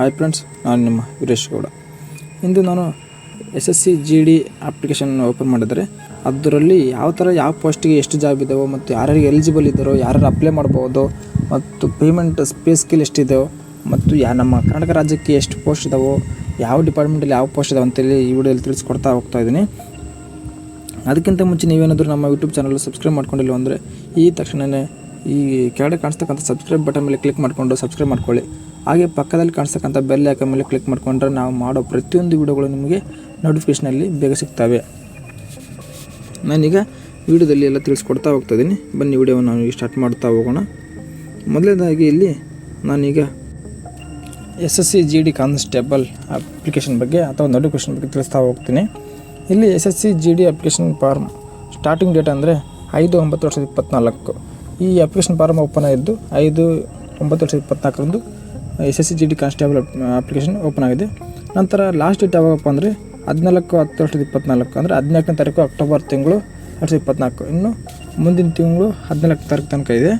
Hi friends, ನಾನು ನಿಮ್ಮ ವೀರೇಶ್ ಗೌಡ. ಇಂದು ನಾನು SSC GD ಅಪ್ಲಿಕೇಶನ್ ಓಪನ್ ಮಾಡಿದರೆ ಅದರಲ್ಲಿ ಯಾವ ಪೋಸ್ಟಿಗೆ ಎಷ್ಟು ಜಾಬ್ ಇದ್ದಾವೋ ಮತ್ತು ಯಾರ್ಯಾರಿಗೆ ಎಲಿಜಿಬಲ್ ಇದ್ದಾರೋ, ಯಾರ್ಯಾರು ಅಪ್ಲೈ ಮಾಡ್ಬೋದು ಮತ್ತು ಪೇಮೆಂಟ್ ಪೇ ಸ್ಕೇಲ್ ಎಷ್ಟಿದೆಯೋ ಮತ್ತು ನಮ್ಮ ಕರ್ನಾಟಕ ರಾಜ್ಯಕ್ಕೆ ಎಷ್ಟು ಪೋಸ್ಟ್ ಇದ್ದಾವೋ, ಯಾವ ಡಿಪಾರ್ಟ್ಮೆಂಟಲ್ಲಿ ಯಾವ ಪೋಸ್ಟ್ ಇದಾವೆ ಅಂತೇಳಿ ಈ ವಿಡಿಯೋದಲ್ಲಿ ತಿಳಿಸ್ಕೊಡ್ತಾ ಹೋಗ್ತಾಯಿದ್ದೀನಿ. ಅದಕ್ಕಿಂತ ಮುಂಚೆ ನೀವೇನಾದರೂ ನಮ್ಮ ಯೂಟ್ಯೂಬ್ ಚಾನಲ್ ಸಬ್ಸ್ಕ್ರೈಬ್ ಮಾಡ್ಕೊಂಡಿಲ್ಲ ಅಂದರೆ ಈ ತಕ್ಷಣವೇ ಈ ಕೆಳಗಡೆ ಕಾಣಿಸ್ತಕ್ಕಂಥ ಸಬ್ಸ್ಕ್ರೈಬ್ ಬಟನ್ ಮೇಲೆ ಕ್ಲಿಕ್ ಮಾಡಿಕೊಂಡು ಸಬ್ಸ್ಕ್ರೈಬ್ ಮಾಡ್ಕೊಳ್ಳಿ. ಹಾಗೆ ಪಕ್ಕದಲ್ಲಿ ಕಾಣಿಸ್ತಕ್ಕಂಥ ಬೆಲ್ ಐಕಾನ್ ಮೇಲೆ ಕ್ಲಿಕ್ ಮಾಡಿಕೊಂಡ್ರೆ ನಾವು ಮಾಡೋ ಪ್ರತಿಯೊಂದು ವಿಡಿಯೋಗಳು ನಿಮಗೆ ನೋಟಿಫಿಕೇಷನಲ್ಲಿ ಬೇಗ ಸಿಗ್ತವೆ. ನಾನೀಗ ವಿಡಿಯೋದಲ್ಲಿ ಎಲ್ಲ ತಿಳಿಸ್ಕೊಡ್ತಾ ಹೋಗ್ತಾಯಿದ್ದೀನಿ. ಬನ್ನಿ ವಿಡಿಯೋವನ್ನು ನಾವು ಸ್ಟಾರ್ಟ್ ಮಾಡ್ತಾ ಹೋಗೋಣ. ಮೊದಲನೇದಾಗಿ ಇಲ್ಲಿ ನಾನೀಗ SSC GD ಕಾನ್ಸ್ಟೇಬಲ್ ಅಪ್ಲಿಕೇಶನ್ ಬಗ್ಗೆ ಅಥವಾ ನೋಟಿಫಿಕೇಷನ್ ಬಗ್ಗೆ ತಿಳಿಸ್ತಾ ಹೋಗ್ತೀನಿ. ಇಲ್ಲಿ SSC GD application form starting date ಅಂದರೆ 5/9/2024. ಈ ಅಪ್ಲಿಕೇಶನ್ ಫಾರ್ಮ್ ಓಪನ್ ಆಗಿದ್ದು 5/9/2024 SSC GD constable application open ಆಗಿದೆ. ನಂತರ ಲಾಸ್ಟ್ ಡೇಟ್ ಯಾವಾಗಪ್ಪ ಅಂದರೆ 14/10/2024 ಅಂದರೆ 14ನೇ ತಾರೀಕು ಅಕ್ಟೋಬರ್ ತಿಂಗಳು 2024. ಇನ್ನು ಮುಂದಿನ ತಿಂಗಳು 14ನೇ ತಾರೀಕು ತನಕ ಇದೆ.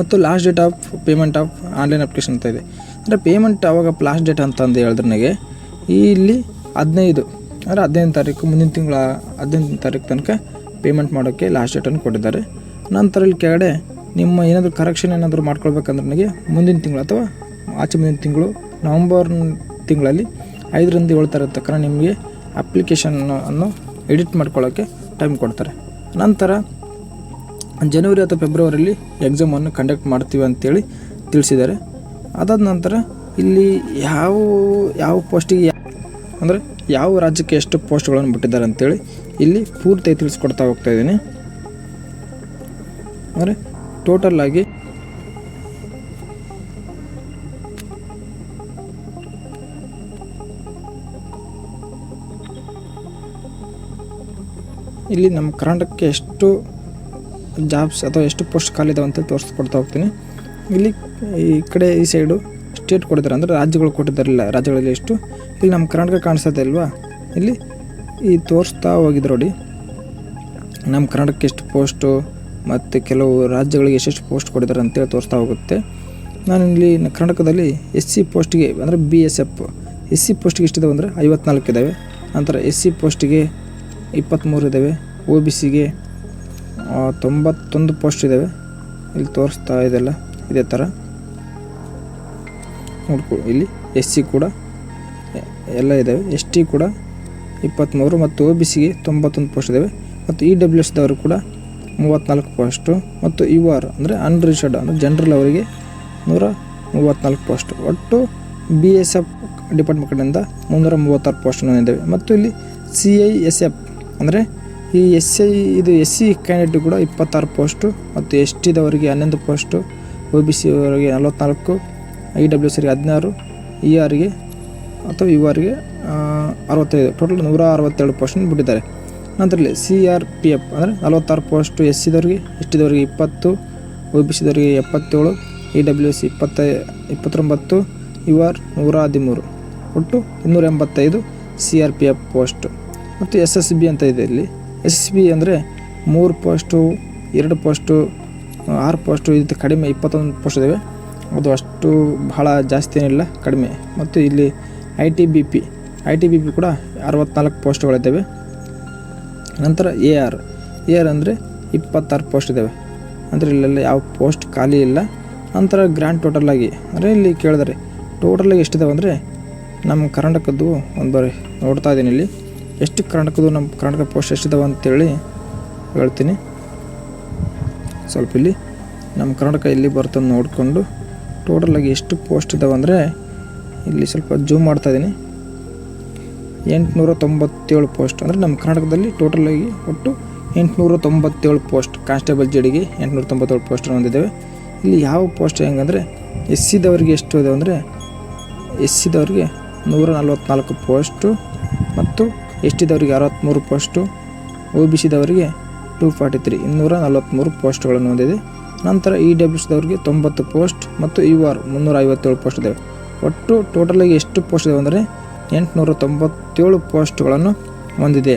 ಮತ್ತು last date of payment of online application ಅಂತ ಇದೆ. ಅಂದರೆ ಪೇಮೆಂಟ್ ಯಾವಾಗ ಲಾಸ್ಟ್ ಡೇಟ್ ಅಂತಂದು ಹೇಳಿದ್ರೆ ನನಗೆ ಇಲ್ಲಿ 15 ಅಂದರೆ 15ನೇ ತಾರೀಕು ಮುಂದಿನ ತಿಂಗಳ 15ನೇ ತಾರೀಕು ತನಕ ಪೇಮೆಂಟ್ ಮಾಡೋಕ್ಕೆ ಲಾಸ್ಟ್ ಡೇಟನ್ನು ಕೊಟ್ಟಿದ್ದಾರೆ. ನಂತರ ಇಲ್ಲಿ ಕೆಳಗಡೆ ನಿಮ್ಮ ಏನಾದರೂ ಕರೆಕ್ಷನ್ ಏನಾದರೂ ಮಾಡ್ಕೊಳ್ಬೇಕಂದ್ರೆ ನನಗೆ ಮುಂದಿನ ತಿಂಗಳು ಅಥವಾ ಮುಂದಿನ ತಿಂಗಳು ನವಂಬರ್ ತಿಂಗಳಲ್ಲಿ 5ರಿಂದ 7 ತಾರೀಕು ತನಕ ನಿಮಗೆ ಅಪ್ಲಿಕೇಶನ್ನು ಎಡಿಟ್ ಮಾಡ್ಕೊಳ್ಳೋಕ್ಕೆ ಟೈಮ್ ಕೊಡ್ತಾರೆ. ನಂತರ ಜನವರಿ ಅಥವಾ ಫೆಬ್ರವರಿಯಲ್ಲಿ ಎಕ್ಸಾಮನ್ನು ಕಂಡಕ್ಟ್ ಮಾಡ್ತೀವಿ ಅಂತೇಳಿ ತಿಳಿಸಿದ್ದಾರೆ. ಅದಾದ ನಂತರ ಇಲ್ಲಿ ಯಾವ ಪೋಸ್ಟಿಗೆ ಅಂದರೆ ಯಾವ ರಾಜ್ಯಕ್ಕೆ ಎಷ್ಟು ಪೋಸ್ಟ್ಗಳನ್ನು ಬಿಟ್ಟಿದ್ದಾರೆ ಅಂತೇಳಿ ಇಲ್ಲಿ ಪೂರ್ತಿ ತಿಳಿಸ್ಕೊಡ್ತಾ ಹೋಗ್ತಾಯಿದ್ದೀನಿ. ಅಂದರೆ ಟೋಟಲ್ ಆಗಿ ಇಲ್ಲಿ ನಮ್ಮ ಕರ್ನಾಟಕಕ್ಕೆ ಎಷ್ಟು ಜಾಬ್ಸ್ ಅಥವಾ ಎಷ್ಟು ಪೋಸ್ಟ್ ಖಾಲಿ ಇದಾವೆ ಅಂತ ತೋರಿಸ್ಕೊಡ್ತಾ ಹೋಗ್ತೀನಿ. ಇಲ್ಲಿ ಈ ಕಡೆ ಈ ಸೈಡು ಸ್ಟೇಟ್ ಕೊಟ್ಟಿದ್ದಾರೆ, ಅಂದರೆ ರಾಜ್ಯಗಳು ಕೊಟ್ಟಿದ್ದಾರಿಲ್ಲ, ರಾಜ್ಯಗಳಲ್ಲಿ ಎಷ್ಟು. ಇಲ್ಲಿ ನಮ್ಮ ಕರ್ನಾಟಕ ಕಾಣಿಸ್ತದೆ ಅಲ್ವಾ, ಇಲ್ಲಿ ಈ ತೋರಿಸ್ತಾ ಹೋಗಿದ್ರು ನೋಡಿ ನಮ್ಮ ಕರ್ನಾಟಕಕ್ಕೆ ಎಷ್ಟು ಪೋಸ್ಟು ಮತ್ತು ಕೆಲವು ರಾಜ್ಯಗಳಿಗೆ ಎಷ್ಟೆಷ್ಟು ಪೋಸ್ಟ್ ಕೊಟ್ಟಿದ್ದಾರೆ ಅಂತೇಳಿ ತೋರಿಸ್ತಾ ಹೋಗುತ್ತೆ. ನಾನು ಇಲ್ಲಿ ಕರ್ನಾಟಕದಲ್ಲಿ SC ಪೋಸ್ಟಿಗೆ ಅಂದರೆ BSF SC ಪೋಸ್ಟಿಗೆ ಎಷ್ಟಿದ್ದಾವೆ ಅಂದರೆ 54 ಇದ್ದಾವೆ. ನಂತರ SC ಪೋಸ್ಟಿಗೆ 23 ಇದ್ದಾವೆ. OBCಗೆ 91 ಪೋಸ್ಟ್ ಇದ್ದಾವೆ. ಇಲ್ಲಿ ತೋರಿಸ್ತಾ ಇದೆಲ್ಲ ಇದೇ ಥರ ನೋಡ್ಕೊಳ್ಳಿ. ಇಲ್ಲಿ SC ಕೂಡ ಎಲ್ಲ ಇದ್ದಾವೆ. ST ಕೂಡ 23 ಮತ್ತು OBCಗೆ 91 ಪೋಸ್ಟ್ ಇದ್ದಾವೆ. ಮತ್ತು EWSದವರು ಕೂಡ 34 ಪೋಸ್ಟು ಮತ್ತು UR ಅಂದರೆ ಅನ್ರಿಸರ್ವ್ಡ್ ಅಂದರೆ ಜನರಲ್ ಅವರಿಗೆ 134 ಪೋಸ್ಟ್. ಒಟ್ಟು BSF ಡಿಪಾರ್ಟ್ಮೆಂಟ್ ಕಡೆಯಿಂದ 336 ಪೋಸ್ಟನ್ನು ಹೊಂದಿದ್ದೇವೆ. ಮತ್ತು ಇಲ್ಲಿ CISF ಅಂದರೆ ಈ SC ಕ್ಯಾಂಡಿಡೇಟ್ ಕೂಡ 26 ಪೋಸ್ಟು ಮತ್ತು STದವರಿಗೆ 11 ಪೋಸ್ಟು, OBC ಅವರಿಗೆ 44, EWSರಿಗೆ 16, ERಗೆ ಅಥವಾ URಗೆ 65, ಟೋಟಲ್ 167 ಪೋಸ್ಟನ್ನು ಬಿಟ್ಟಿದ್ದಾರೆ. ನಂತರ ಇಲ್ಲಿ CRPF ಅಂದರೆ 46 ಪೋಸ್ಟು SCದವರಿಗೆ, STದವರಿಗೆ 20, OBCದವರಿಗೆ 77, EWS 29, UR 113, ಒಟ್ಟು 285 CRPF ಪೋಸ್ಟು. ಮತ್ತು SSB ಅಂತ ಇದೆ. ಇಲ್ಲಿ SSB ಅಂದರೆ 3 ಪೋಸ್ಟು, 2 ಪೋಸ್ಟು, 6 ಪೋಸ್ಟು, ಇದು ಕಡಿಮೆ 21 ಪೋಸ್ಟ್ ಇದ್ದಾವೆ. ಅದು ಅಷ್ಟು ಬಹಳ ಜಾಸ್ತಿ ಏನಿಲ್ಲ, ಕಡಿಮೆ. ಮತ್ತು ಇಲ್ಲಿ ITBP ಕೂಡ 64 ಪೋಸ್ಟ್ಗಳಿದ್ದಾವೆ. ನಂತರ AR ಅಂದರೆ 26 ಪೋಸ್ಟ್ ಇದ್ದಾವೆ. ಅಂದರೆ ಇಲ್ಲೆಲ್ಲ ಯಾವ ಪೋಸ್ಟ್ ಖಾಲಿ ಇಲ್ಲ. ನಂತರ ಗ್ರ್ಯಾಂಡ್ ಟೋಟಲಾಗಿ ಅಂದರೆ ಇಲ್ಲಿ ಕೇಳಿದರೆ ಟೋಟಲಾಗಿ ಎಷ್ಟಿದ್ದಾವೆ ಅಂದರೆ ನಮ್ಮ ಕರ್ನಾಟಕದ್ದು ಒಂದು ಬಾರಿ ನೋಡ್ತಾ ಇದ್ದೀನಿ. ಇಲ್ಲಿ ಎಷ್ಟು ನಮ್ಮ ಕರ್ನಾಟಕ ಪೋಸ್ಟ್ ಎಷ್ಟಿದ್ದಾವೆ ಅಂತೇಳಿ ಹೇಳ್ತೀನಿ. ಸ್ವಲ್ಪ ಇಲ್ಲಿ ನಮ್ಮ ಕರ್ನಾಟಕ ಇಲ್ಲಿ ಬರ್ತದೆ ನೋಡಿಕೊಂಡು ಟೋಟಲಾಗಿ ಎಷ್ಟು ಪೋಸ್ಟ್ ಇದ್ದಾವೆ ಅಂದರೆ ಇಲ್ಲಿ ಸ್ವಲ್ಪ ಜೂಮ್ ಮಾಡ್ತಾಯಿದ್ದೀನಿ. 897 ಪೋಸ್ಟ್ ಅಂದರೆ ನಮ್ಮ ಕರ್ನಾಟಕದಲ್ಲಿ ಟೋಟಲಾಗಿ ಒಟ್ಟು 897 ಪೋಸ್ಟ್ ಕಾನ್ಸ್ಟೇಬಲ್ GDಗೆ 897 ಪೋಸ್ಟನ್ನು ಹೊಂದಿದ್ದೇವೆ. ಇಲ್ಲಿ ಯಾವ ಪೋಸ್ಟ್ ಹೆಂಗಂದರೆ SCದವರಿಗೆ ಎಷ್ಟು ಇದೆ ಅಂದರೆ SCದವರಿಗೆ 144 ಪೋಸ್ಟು ಮತ್ತು STದವರಿಗೆ 63 ಪೋಸ್ಟು, OBCದವರಿಗೆ 243 243 ಪೋಸ್ಟ್ಗಳನ್ನು ಹೊಂದಿದೆ. ನಂತರ EWSದವರಿಗೆ 90 ಪೋಸ್ಟ್ ಮತ್ತು UR 357 ಪೋಸ್ಟ್ ಇದ್ದಾವೆ. ಒಟ್ಟು ಟೋಟಲಾಗಿ ಎಷ್ಟು ಪೋಸ್ಟ್ ಇದಾವೆ ಅಂದರೆ 897 ಪೋಸ್ಟ್ಗಳನ್ನು ಹೊಂದಿದೆ.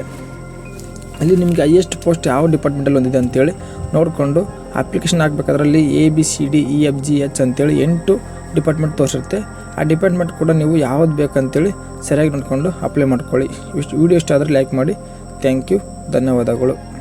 ಅಲ್ಲಿ ನಿಮಗೆ ಹೈಯೆಸ್ಟ್ ಪೋಸ್ಟ್ ಯಾವ ಡಿಪಾರ್ಟ್ಮೆಂಟಲ್ಲಿ ಹೊಂದಿದೆ ಅಂತೇಳಿ ನೋಡಿಕೊಂಡು ಅಪ್ಲಿಕೇಶನ್ ಹಾಕಬೇಕಾದ್ರಲ್ಲಿ ABCD EFGH ಅಂತೇಳಿ 8 ಡಿಪಾರ್ಟ್ಮೆಂಟ್ ತೋರಿಸಿರುತ್ತೆ. ಆ ಡಿಪಾರ್ಟ್ಮೆಂಟ್ ಕೂಡ ನೀವು ಯಾವ್ದು ಬೇಕಂತೇಳಿ ಸರಿಯಾಗಿ ನೋಡಿಕೊಂಡು ಅಪ್ಲೈ ಮಾಡ್ಕೊಳ್ಳಿ. ವಿಡಿಯೋ ಇಷ್ಟ ಆದರೆ ಲೈಕ್ ಮಾಡಿ. ಥ್ಯಾಂಕ್ ಯು, ಧನ್ಯವಾದಗಳು.